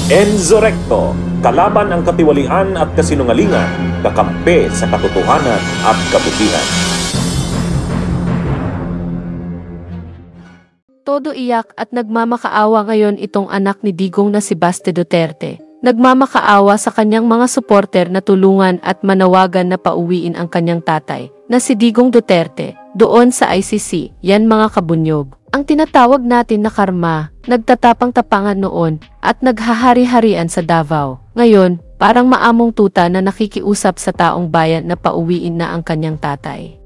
Enzo Recto, kalaban ang katiwalian at kasinungalingan, kakampi sa katotohanan at kabutihan. Todo iyak at nagmamakaawa ngayon itong anak ni Digong na si Baste Duterte. Nagmamakaawa sa kanyang mga suporter na tulungan at manawagan na pauwiin ang kanyang tatay, na si Digong Duterte, doon sa ICC. Yan mga kabunyog. Ang tinatawag natin na karma, nagtatapang-tapangan noon, at naghahari-harian sa Davao. Ngayon, parang maamong tuta na nakikiusap sa taong bayan na pauwiin na ang kanyang tatay.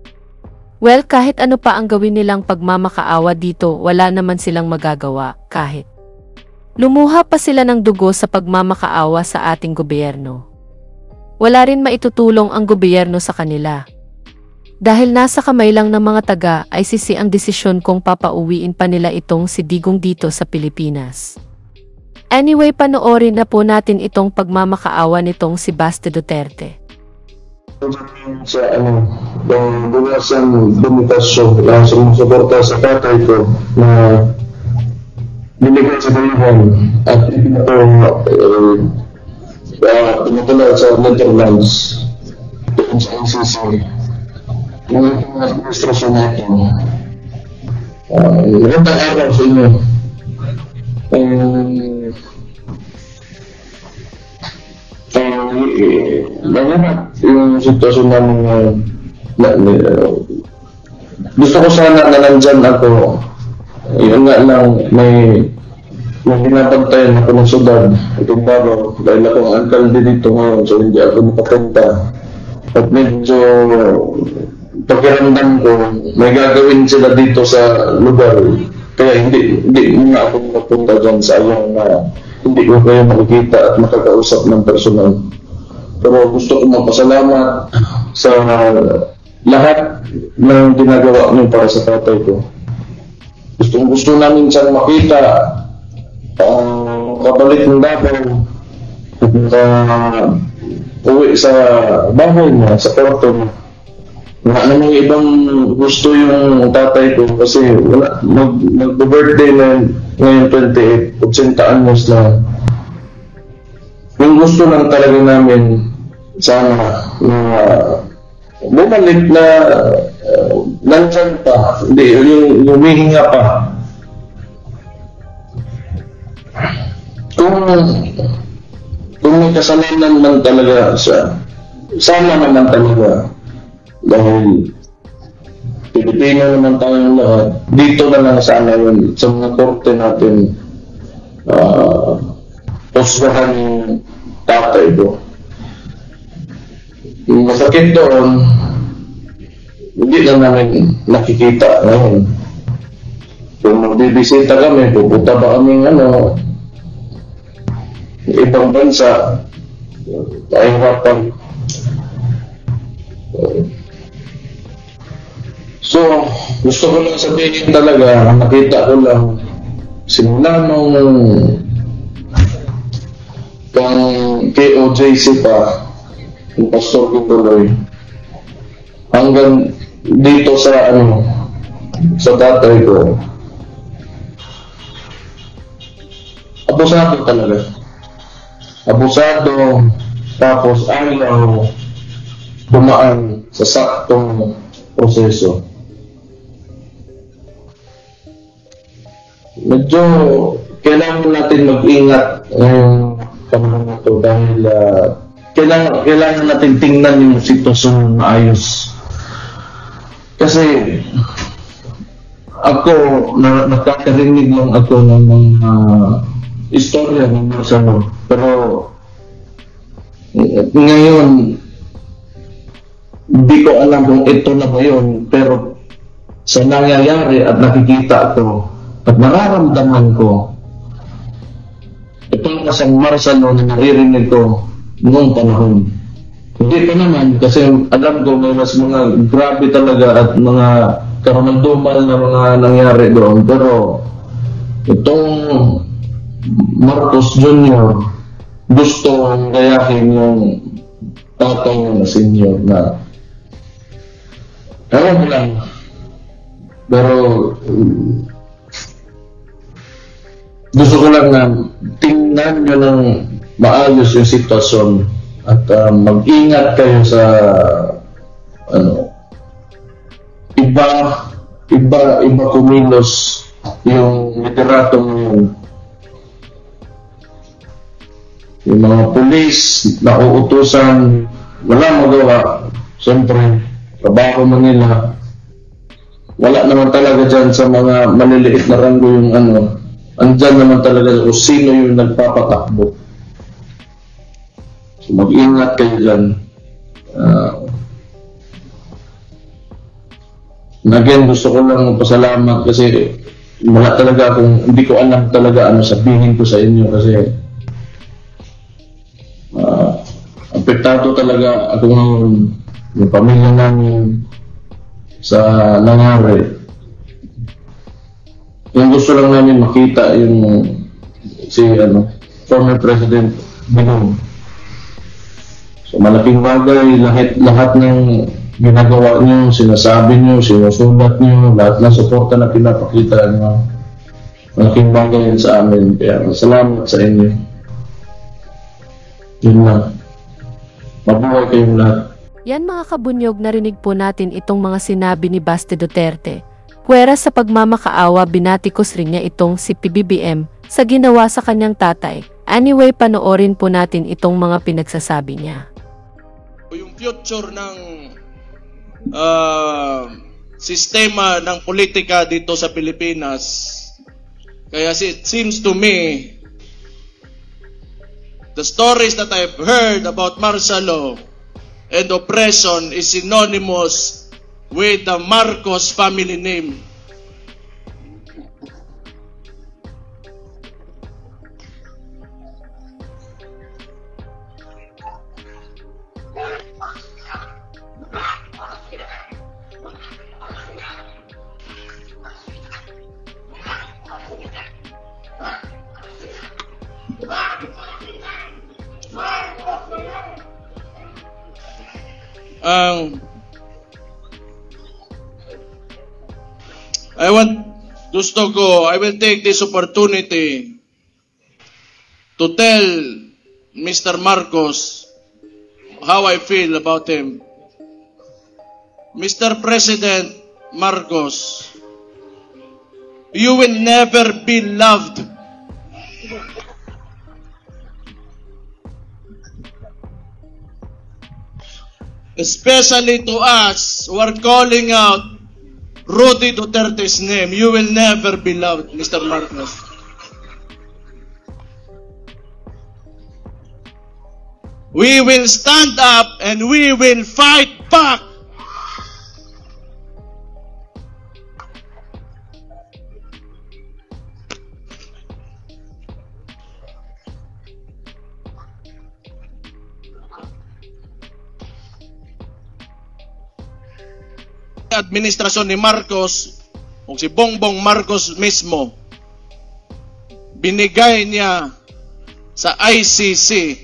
Well, kahit ano pa ang gawin nilang pagmamakaawa dito, wala naman silang magagawa, kahit lumuha pa sila ng dugo sa pagmamakaawa sa ating gobyerno. Wala rin maitutulong ang gobyerno sa kanila. Dahil nasa kamay lang ng mga taga-ICC ang desisyon kung papauwiin pa nila itong si Digong dito sa Pilipinas. Anyway, panoorin na po natin itong pagmamakaawa nitong si Baste Duterte. Sa buwasan limitasyon na sumusuporta sa tatay ko na binigay sa Taiwan at pinatala sa Netherlands doon sa ICC. Yung administrasyon natin. Magandang araw sa inyo. Mahirap yung sitwasyon namin gusto ko sana na nandyan ako. Yun nga lang, may binabantayan ako ng syudad itong bago dahil ako ang alkalde dito ngayon, so hindi ako nakapunta. At medyo pakiramdam ko may gagawin sila dito sa lugar, kaya hindi muna ako nakapunta dyan sa ayaw na hindi ko kayo makikita at makakausap ng personal. Pero gusto ko magpasalamat sa lahat ng ginagawa niyo para sa tatay ko. Gusto namin siyang makita kabalik ng Davao uwi sa bahay niya, sa kwarto niya. Wala namang ibang gusto yung tatay ko kasi mag-birthday na ngayon 28, 80 anyos na. Yung gusto lang talaga namin sana na bumalik na nandyan pa, hindi, yung humihinga pa. Kung may kasalanan man talaga siya, sana naman talaga. Dahil Pilipino naman tayong lahat, dito na lang sana yun, sa mga korte natin, posbahan yung tatay ko. Yung masakit doon, hindi na namin nakikita ngayon. Kung magbibisita kami, pupunta ba kaming ibang bansa, kahirapan. So, gusto ko lang sabihin talaga, nakita ko lang, simula nung kang KOJC pa, yung Pastor Kintuloy, hanggang dito sa sa tatay ko, abusado talaga. Abusado, tapos ayaw dumaan sa saktong proseso. Medyo kailangan natin mag-ingat ngayong panahon na ito dahil kailangan natin tingnan yung sitwasyon na ayos. Kasi ako, nakakarinig lang ako ng mga istorya ng Marcelo. Pero ngayon, hindi ko alam kung ito na ngayon, pero sa nangyayari at nakikita ko at nararamdaman ko, ito ang kasang Marcelo na naririnig ko noong panahon. Hindi pa naman, kasi alam ko may mas mga grabe talaga at mga karamandumal na mga nangyari doon. Pero itong Marcos Jr. gusto ang gayahin yung tatay na senior na ewan mo lang. Pero gusto ko lang na tingnan nyo ng maayos yung sitwasyon at mag-ingat kayo sa iba kumilos yung literatong yun. Yung mga pulis na uutusan, wala magawa. Siyempre, trabaho man nila. Wala naman talaga dyan sa mga maliliit na ranggo yung andyan naman talaga kung sino yung nagpapatakbo. So mag-ingat kayo dyan. Again, gusto ko lang magpasalamat kasi wala talaga akong, hindi ko alam talaga ano sabihin ko sa inyo kasi apektado talaga ako ngayon, yung pamilya namin sa nangyari. Yung gusto lang namin makita yung former President Digong. So malaking bagay, lahat ng ginagawa niyo, sinasabi niyo, sinusulat niyo, lahat ng suporta na pinapakita niyo. Malaking bagay yun sa amin. Kaya salamat sa inyo. Yun lang. Mabuhay kayong lahat. Yan mga kabunyog, narinig po natin itong mga sinabi ni Baste Duterte. Puwera sa pagmamakaawa, binatikos rin niya itong si PBBM sa ginawa sa kanyang tatay. Anyway, panoorin po natin itong mga pinagsasabi niya. Yung future ng sistema ng politika dito sa Pilipinas. Kaya it seems to me, the stories that I've heard about martial law and oppression is synonymous with the Marcos family name. I will take this opportunity to tell Mr. Marcos how I feel about him. Mr. President Marcos, you will never be loved. Especially to us who are calling out Rudy Duterte's name, you will never be loved, Mr. Marcos. We will stand up and we will fight back. Administrasyon ni Marcos o si Bongbong Marcos mismo, binigay niya sa ICC,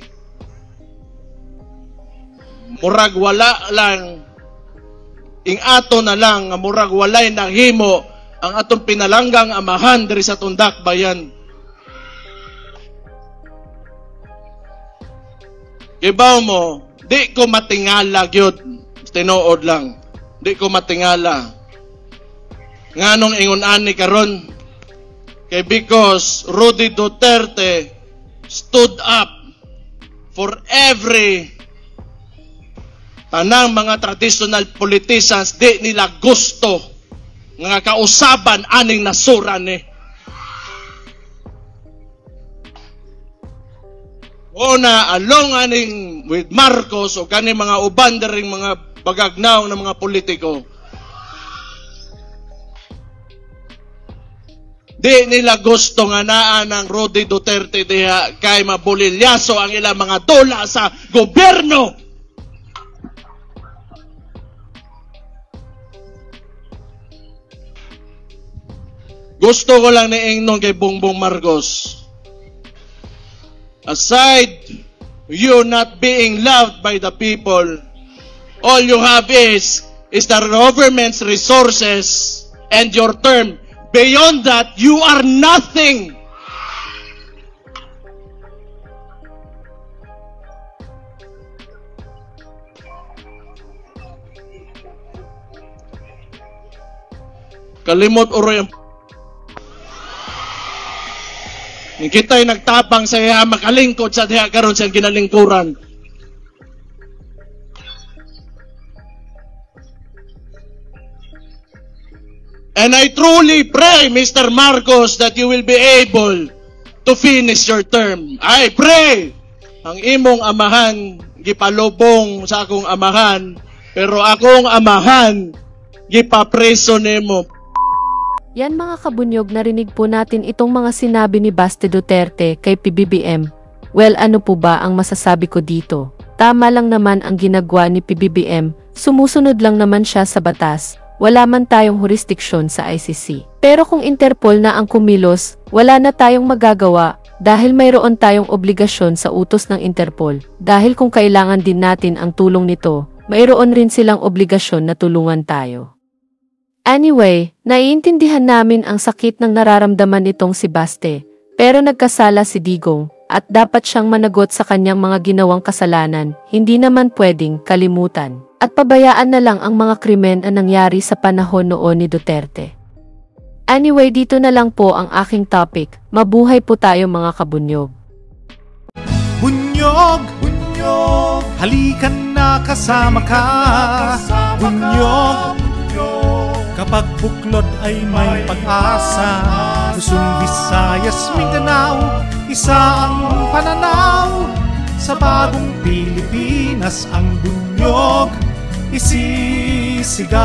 murag wala lang, ing ato na lang, murag walay nahimo ang atong pinalanggang amahan diri sa Tundak Bayan. Kibaw mo, di ko matingala gyud, tinuod lang. Di ko matingala. Nganong ingon ani karon? Kay because Rudy Duterte stood up for every tanang mga traditional politicians di nila gusto nga kausaban aning nasura ni. Una, along aning with Marcos o kani mga uban dering mga bagagnaw ng mga politiko. Di nila gusto nga naa ng Rudy Duterte diha kay mabulilyaso ang ilang mga dola sa gobyerno. Gusto ko lang niingnon kay Bongbong Marcos. Aside you not being loved by the people, all you have is the government's resources and your term. Beyond that, you are nothing. Kalimot uroy ang kita'y nagtapang sa iya makalingkod sa diha karon sa ginalingkuran. And I truly pray, Mr. Marcos, that you will be able to finish your term. I pray ang imong amahan gipalubong sa akong amahan, pero akong amahan gipapreso nimo. Yan mga kabunyog, narinig po natin itong mga sinabi ni Baste Duterte kay PBBM. Well, ano po ba ang masasabi ko dito? Tama lang naman ang ginagawa ni PBBM, sumusunod lang naman siya sa batas. Wala man tayong jurisdiksyon sa ICC. Pero kung Interpol na ang kumilos, wala na tayong magagawa dahil mayroon tayong obligasyon sa utos ng Interpol. Dahil kung kailangan din natin ang tulong nito, mayroon rin silang obligasyon na tulungan tayo. Anyway, naiintindihan namin ang sakit ng nararamdaman nitong si Baste, pero nagkasala si Digong at dapat siyang managot sa kanyang mga ginawang kasalanan, hindi naman pwedeng kalimutan at pabayaan na lang ang mga krimen na nangyari sa panahon noon ni Duterte. Anyway, dito na lang po ang aking topic. Mabuhay po tayo mga kabunyog. Bunyog, bunyog, halikan na kasama ka. Bunyog, kapag buklod ay may pag-asa. Luzon, Visayas, Mindanao, isa ang pananaw. Sa bagong Pilipinas ang bunyog isisigaw.